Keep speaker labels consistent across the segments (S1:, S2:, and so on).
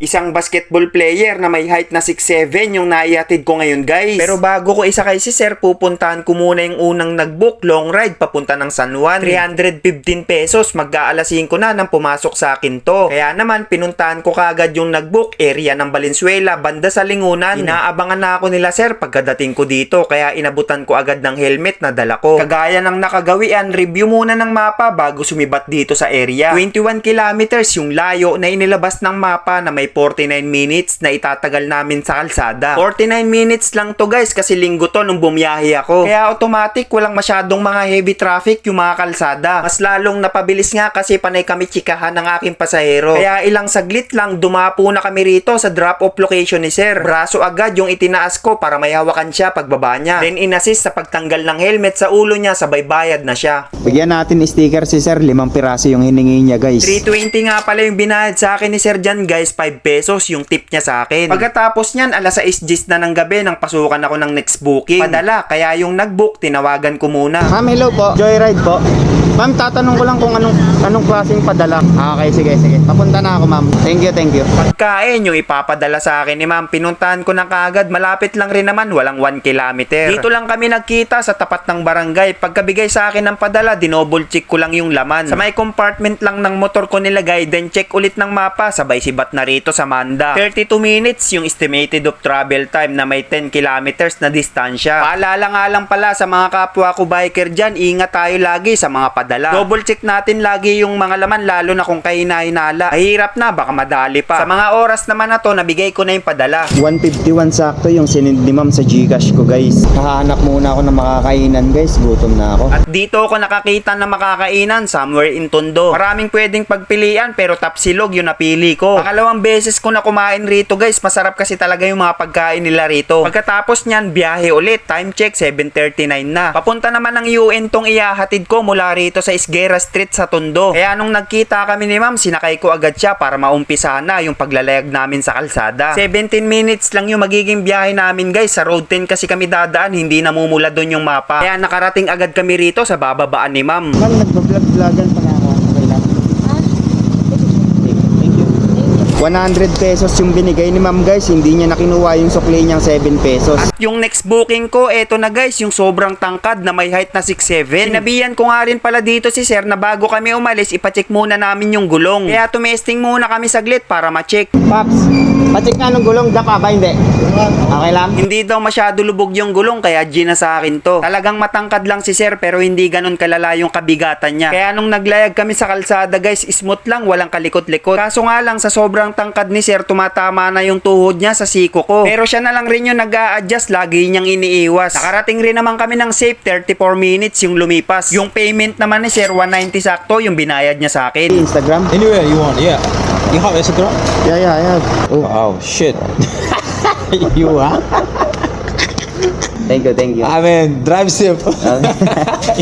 S1: Isang basketball player na may height na 6'7" yung naihatid ko ngayon guys. Pero bago ko isakay si sir, pupuntahan ko muna yung unang nag-book long ride papunta ng San Juan. 315 pesos, mag-aalasin ko na nang pumasok sa akin to. Kaya naman pinuntahan ko kagad yung nag-book area ng Valenzuela, banda sa Lingunan. Inaabangan na ako nila sir pagkadating ko dito, kaya inabutan ko agad ng helmet na dala ko. Kagaya ng nakagawian, review muna ng mapa bago sumibat dito sa area. 21 kilometers yung layo na inilabas ng mapa na may 49 minutes na itatagal namin sa kalsada. 49 minutes lang to guys kasi linggo to nung bumiyahe ako. Kaya automatic walang masyadong mga heavy traffic yung mga kalsada. Mas lalong napabilis nga kasi panay kami tsikahan ng aking pasahero. Kaya ilang saglit lang dumapo na kami rito sa drop-off location ni sir. Braso agad yung itinaas ko para may hawakan siya pagbaba niya. Then inassist sa pagtanggal ng helmet sa ulo niya, sabay bayad na siya.
S2: Bigyan natin sticker si sir, 5 piraso yung hiningi niya guys.
S1: 320 nga pala yung binayad sa akin ni sir dyan guys, 5 pesos yung tip niya sa akin. Pagkatapos niyan, alas 6:10 na ng gabi nang pasukan ako ng next booking. Padala, kaya yung nag-book, tinawagan ko muna.
S2: Ma'am, hello po. Joyride po. Ma'am, tatanong ko lang kung anong klaseng padala. Okay, sige. Papunta na ako, ma'am. Thank you.
S1: Pagkain yung ipapadala sa akin ni ma'am, pinuntahan ko na kaagad. Malapit lang rin naman, walang 1 kilometer. Dito lang kami nagkita sa tapat ng barangay. Pagkabigay sa akin ng padala, dinouble check ko lang yung laman. Sa may compartment lang ng motor ko nilagay, then check ulit ng mapa, sabay sibat na rito sa Manda. 32 minutes yung estimated of travel time na may 10 kilometers na distansya. Paalala nga lang pala sa mga kapwa ko biker dyan, ingat tayo lagi sa mga padala. Double check natin lagi yung mga laman, lalo na kung kahina-hinala. Mahirap na, baka madali pa. Sa mga oras naman na to, nabigay ko na yung padala.
S2: 151 sakto yung sinend ni ma'am sa Gcash ko guys. Hahanap muna ako ng makakainan guys, gutom na ako.
S1: At dito ako nakakita ng makakainan somewhere in Tondo. Maraming pwedeng pagpilian pero Tapsilog yung napili ko. Pangalawang beses ko na kumain rito guys, masarap kasi talaga yung mga pagkain nila rito. Pagkatapos nyan, biyahe ulit. Time check, 7:39 na. Papunta naman ng UN tong iyahatid ko mula rito sa Isguera Street sa Tondo. Kaya nung nagkita kami ni ma'am, sinakay ko agad siya para maumpisahan na yung paglalayag namin sa kalsada. 17 minutes lang yung magiging biyahe namin guys. Sa road 10 kasi kami dadaan, hindi namumula doon yung mapa. Kaya nakarating agad kami rito sa bababaan ni ma'am.
S2: Ma'am, nagbablog-vlogan pa na ako. Okay lang. Thank you. 100 pesos yung binigay ni ma'am guys, hindi niya nakinuha yung sukli niyang 7 pesos.
S1: At yung next booking ko, eto na guys, yung sobrang tangkad na may height na 6'7". Sinabihan ko nga rin pala dito si sir na bago kami umalis, ipacheck muna namin yung gulong. Kaya tumesting muna kami saglit para ma-check.
S2: Paps, pacheck nga nung gulong, dapa ba hindi? Okay lang?
S1: Hindi daw masyado lubog yung gulong, kaya G na sa akin to. Talagang matangkad lang si sir pero hindi ganun kalala yung kabigatan niya. Kaya nung naglayag kami sa kalsada guys, smooth lang, walang kalikot-likot. Kaso nga lang sa sobrang tangkad ni sir, tumatama na yung tuhod niya sa siko ko. Pero siya na lang rin yung nag-a-adjust, lagi niyang iniiwas. Nakarating rin naman kami ng safe, 34 minutes yung lumipas. Yung payment naman ni sir, 190 sakto yung binayad niya sa akin.
S2: Instagram?
S3: Anywhere you want, yeah. You have Instagram?
S2: Yeah, I have. Oh,
S3: Oh shit.
S2: you ha? Thank you.
S3: I mean, drive safe.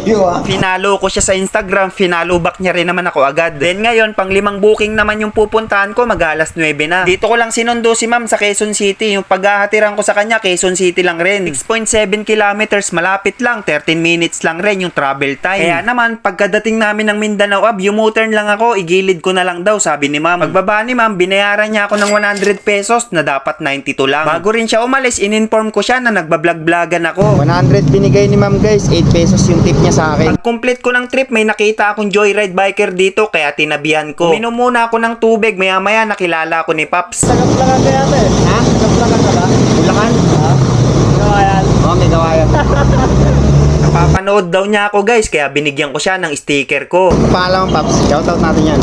S3: You ha?
S1: Finalo ko siya sa Instagram, finalo back niya rin naman ako agad. Then ngayon, pang 5 booking naman yung pupuntahan ko, mag-alas 9 na. Dito ko lang sinundo si ma'am sa Quezon City. Yung paghahatiran ko sa kanya, Quezon City lang rin. 6.7 kilometers, malapit lang. 13 minutes lang rin yung travel time. Kaya naman, pagkadating namin ng Mindanao Ab, U-turn lang ako, igilid ko na lang daw, sabi ni ma'am. Pagbaba ni ma'am, binayaran niya ako ng 100 pesos na dapat 92 lang. Bago rin siya umalis, in-inform ko siya na nagbablog-blogan ako.
S2: 100 binigay ni ma'am guys, 8 pesos yung tip niya sa akin.
S1: Pag complete ko ng trip, may nakita akong joyride biker dito, kaya tinabihan ko. Uminom muna ako ng tubig, maya-maya nakilala ko ni Paps.
S2: Tagaplagan kaya ate? Ha? Tagaplagan ka ba? Bulacan? Ha? Gawayan? Oo, may gawayan.
S1: Napapanood daw niya ako guys, kaya binigyan ko siya ng sticker ko.
S2: Pangalan mo, Paps. Shoutout natin yan.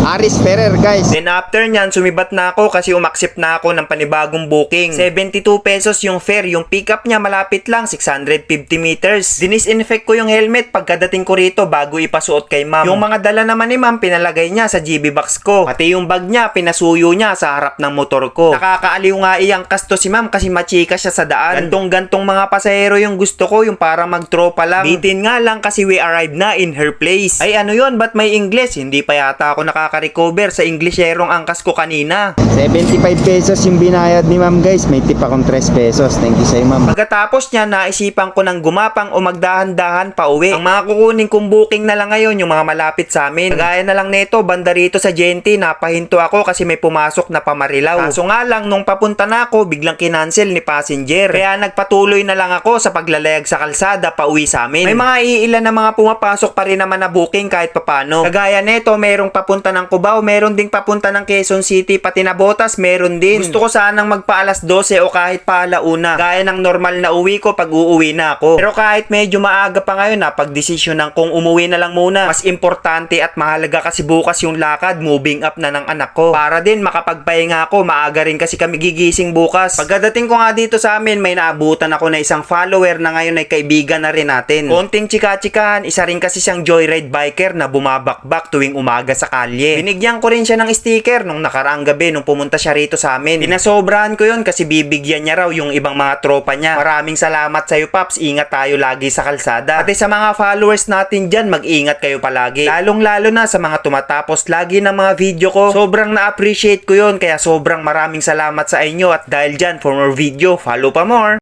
S2: Aris Ferrer, guys.
S1: Then after nyan, sumibat na ako kasi umaksip na ako ng panibagong booking. 72 pesos yung fare, yung pickup niya malapit lang, 650 meters. Dinisinfect ko yung helmet pagkadating ko rito bago ipasuot kay ma'am. Yung mga dala naman ni ma'am, pinalagay niya sa GB box ko. Pati yung bag niya, pinasuyo niya sa harap ng motor ko. Nakakaaliw nga iyang kasto si ma'am kasi machika siya sa daan. Gantong-gantong mga pasahero yung gusto ko, yung para magtropa lang. Bitin nga lang kasi we arrived na in her place. Ay ano yon, ba't may English? Hindi pa yata ako nakaka-recover sa Englisherong angkas ko kanina.
S2: 75 pesos yung binayad ni ma'am guys. May tip akong 3 pesos. Thank you sa'yo ma'am.
S1: Pagkatapos niya, naisipan ko ng gumapang o magdahan-dahan pa uwi. Ang mga kukunin kong booking na lang ngayon, yung mga malapit sa amin. Kagaya na lang neto, banda rito sa Genti, napahinto ako kasi may pumasok na pamarilaw. Kaso nga lang, nung papunta na ako, biglang kinancel ni passenger. Kaya nagpatuloy na lang ako sa paglalayag sa kalsada pa uwi sa amin. May mga iilan na mga pumapasok pa rin naman na booking kahit papano. Kagaya neto, merong papunta ng Cubao, meron ding papunta ng Quezon City, pati na Botas, meron din. Gusto ko sanang magpa alas 12 o kahit pa alauna. Gaya ng normal na uwi ko pag uuwi na ako. Pero kahit medyo maaga pa ngayon, napagdesisyonan kong umuwi na lang muna. Mas importante at mahalaga kasi bukas yung lakad, moving up na ng anak ko. Para din makapagpahinga ako, maaga rin kasi kami gigising bukas. Pagdating ko nga dito sa amin, may naabutan ako na isang follower na ngayon ay kaibigan na rin natin. Konting chika-chikahan, isa rin kasi siyang joyride biker na bumabakbak tuwing umaga sa kalye. Binigyan ko rin siya ng sticker nung nakaraang gabi nung pumunta siya rito sa amin. Pinasobrahan ko yun kasi bibigyan niya raw yung ibang mga tropa niya. Maraming salamat sa'yo, Paps. Ingat tayo lagi sa kalsada. Pati sa mga followers natin dyan, mag-ingat kayo palagi. Lalong-lalo na sa mga tumatapos lagi ng mga video ko. Sobrang na-appreciate ko yun, kaya sobrang maraming salamat sa inyo. At dahil dyan, for more video, follow pa more.